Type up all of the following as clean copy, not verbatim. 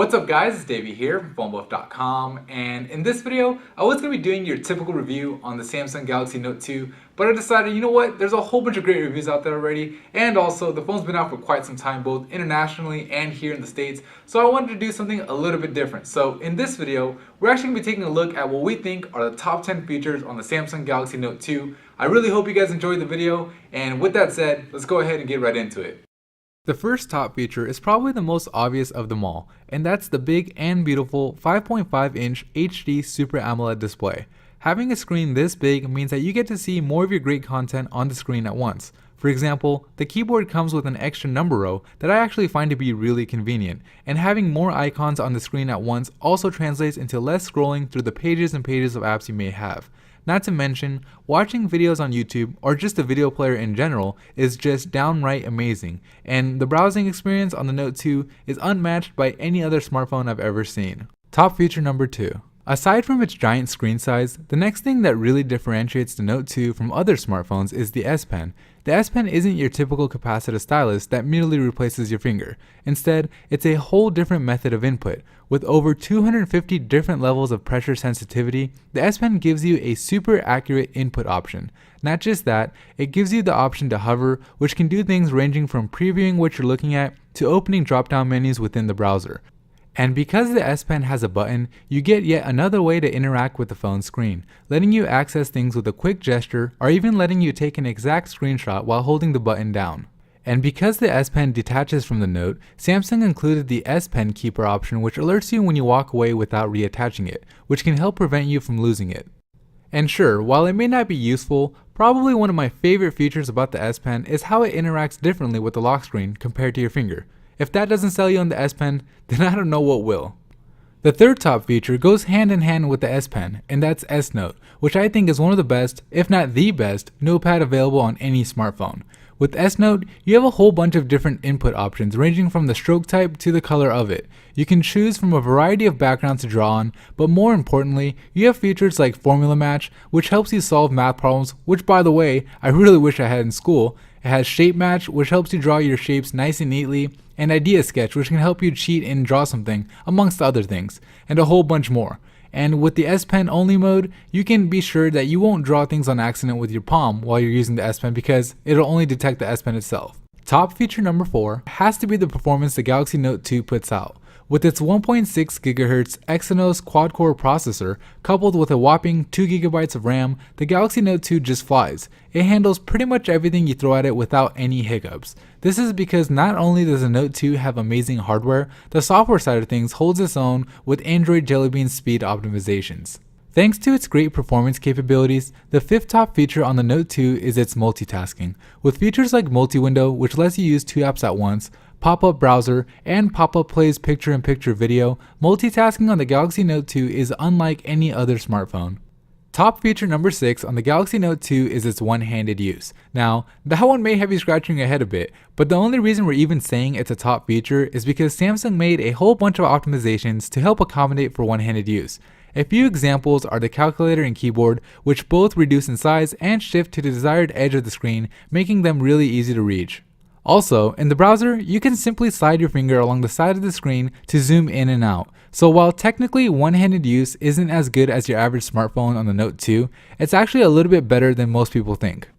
What's up guys, it's Davey here from PhoneBuff.com, and in this video I was going to be doing your typical review on the Samsung Galaxy Note 2, but I decided, you know what, there's a whole bunch of great reviews out there already, and also the phone's been out for quite some time both internationally and here in the States, so I wanted to do something a little bit different. So in this video, we're actually going to be taking a look at what we think are the top 10 features on the Samsung Galaxy Note 2. I really hope you guys enjoyed the video, and with that said, let's go ahead and get right into it. The first top feature is probably the most obvious of them all, and that's the big and beautiful 5.5-inch HD Super AMOLED display. Having a screen this big means that you get to see more of your great content on the screen at once. For example, the keyboard comes with an extra number row that I actually find to be really convenient, and having more icons on the screen at once also translates into less scrolling through the pages and pages of apps you may have. Not to mention, watching videos on YouTube or just a video player in general is just downright amazing, and the browsing experience on the Note 2 is unmatched by any other smartphone I've ever seen. Top feature number 2. Aside from its giant screen size, the next thing that really differentiates the Note 2 from other smartphones is the S Pen. The S Pen isn't your typical capacitive stylus that merely replaces your finger. Instead, it's a whole different method of input. With over 250 different levels of pressure sensitivity, the S Pen gives you a super accurate input option. Not just that, it gives you the option to hover, which can do things ranging from previewing what you're looking at to opening drop-down menus within the browser. And because the S Pen has a button, you get yet another way to interact with the phone screen, letting you access things with a quick gesture or even letting you take an exact screenshot while holding the button down. And because the S Pen detaches from the Note, Samsung included the S Pen Keeper option, which alerts you when you walk away without reattaching it, which can help prevent you from losing it. And sure, while it may not be useful, probably one of my favorite features about the S Pen is how it interacts differently with the lock screen compared to your finger. If that doesn't sell you on the S Pen, then I don't know what will. The third top feature goes hand in hand with the S Pen, and that's S Note, which I think is one of the best, if not the best, notepad available on any smartphone. With S Note, you have a whole bunch of different input options ranging from the stroke type to the color of it. You can choose from a variety of backgrounds to draw on, but more importantly, you have features like Formula Match, which helps you solve math problems, which by the way, I really wish I had in school. It has Shape Match, which helps you draw your shapes nice and neatly, and Idea Sketch, which can help you cheat and draw something, amongst other things, and a whole bunch more. And with the S Pen only mode, you can be sure that you won't draw things on accident with your palm while you're using the S Pen because it'll only detect the S Pen itself. Top feature number 4 has to be the performance the Galaxy Note 2 puts out. With its 1.6 GHz Exynos quad-core processor, coupled with a whopping 2 GB of RAM, the Galaxy Note 2 just flies. It handles pretty much everything you throw at it without any hiccups. This is because not only does the Note 2 have amazing hardware, the software side of things holds its own with Android Jelly Bean speed optimizations. Thanks to its great performance capabilities, the fifth top feature on the Note 2 is its multitasking. With features like multi-window, which lets you use 2 apps at once, pop-up browser, and pop-up plays picture-in-picture video, multitasking on the Galaxy Note 2 is unlike any other smartphone. Top feature number 6 on the Galaxy Note 2 is its one-handed use. Now, that one may have you scratching your head a bit, but the only reason we're even saying it's a top feature is because Samsung made a whole bunch of optimizations to help accommodate for one-handed use. A few examples are the calculator and keyboard, which both reduce in size and shift to the desired edge of the screen, making them really easy to reach. Also, in the browser, you can simply slide your finger along the side of the screen to zoom in and out. So while technically one-handed use isn't as good as your average smartphone on the Note 2, it's actually a little bit better than most people think.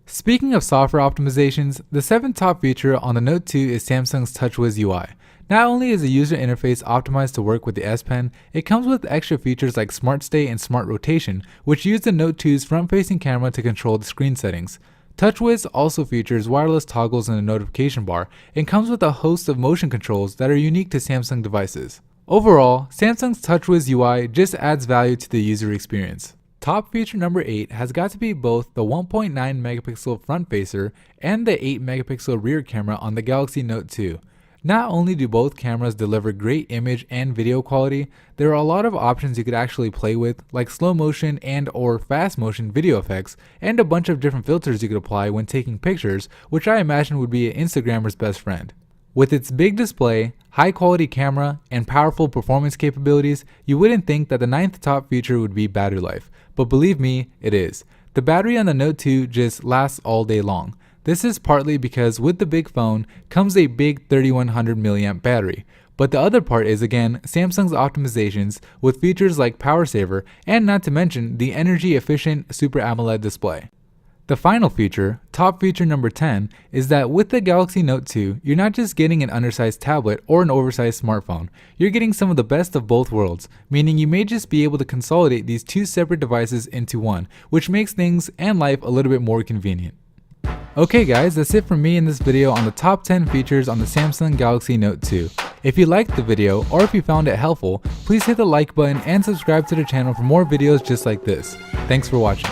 Speaking of software optimizations, the 7th top feature on the Note 2 is Samsung's TouchWiz UI. Not only is the user interface optimized to work with the S Pen, it comes with extra features like Smart Stay and Smart Rotation, which use the Note 2's front-facing camera to control the screen settings. TouchWiz also features wireless toggles in the notification bar and comes with a host of motion controls that are unique to Samsung devices. Overall, Samsung's TouchWiz UI just adds value to the user experience. Top feature number 8 has got to be both the 1.9 megapixel front facer and the 8 megapixel rear camera on the Galaxy Note 2. Not only do both cameras deliver great image and video quality, there are a lot of options you could actually play with, like slow motion and or fast motion video effects, and a bunch of different filters you could apply when taking pictures, which I imagine would be an Instagrammer's best friend. With its big display, high quality camera, and powerful performance capabilities, you wouldn't think that the 9th top feature would be battery life, but believe me, it is. The battery on the Note 2 just lasts all day long. This is partly because with the big phone comes a big 3100 mAh battery, But the other part is, again, Samsung's optimizations with features like Power Saver, and not to mention the energy efficient Super AMOLED display. The final feature, top feature number 10, is that with the Galaxy Note 2, you're not just getting an undersized tablet or an oversized smartphone, you're getting some of the best of both worlds, meaning you may just be able to consolidate these two separate devices into one, which makes things and life a little bit more convenient. Okay guys, that's it from me in this video on the top 10 features on the Samsung Galaxy Note 2. If you liked the video, or if you found it helpful, please hit the like button and subscribe to the channel for more videos just like this. Thanks for watching.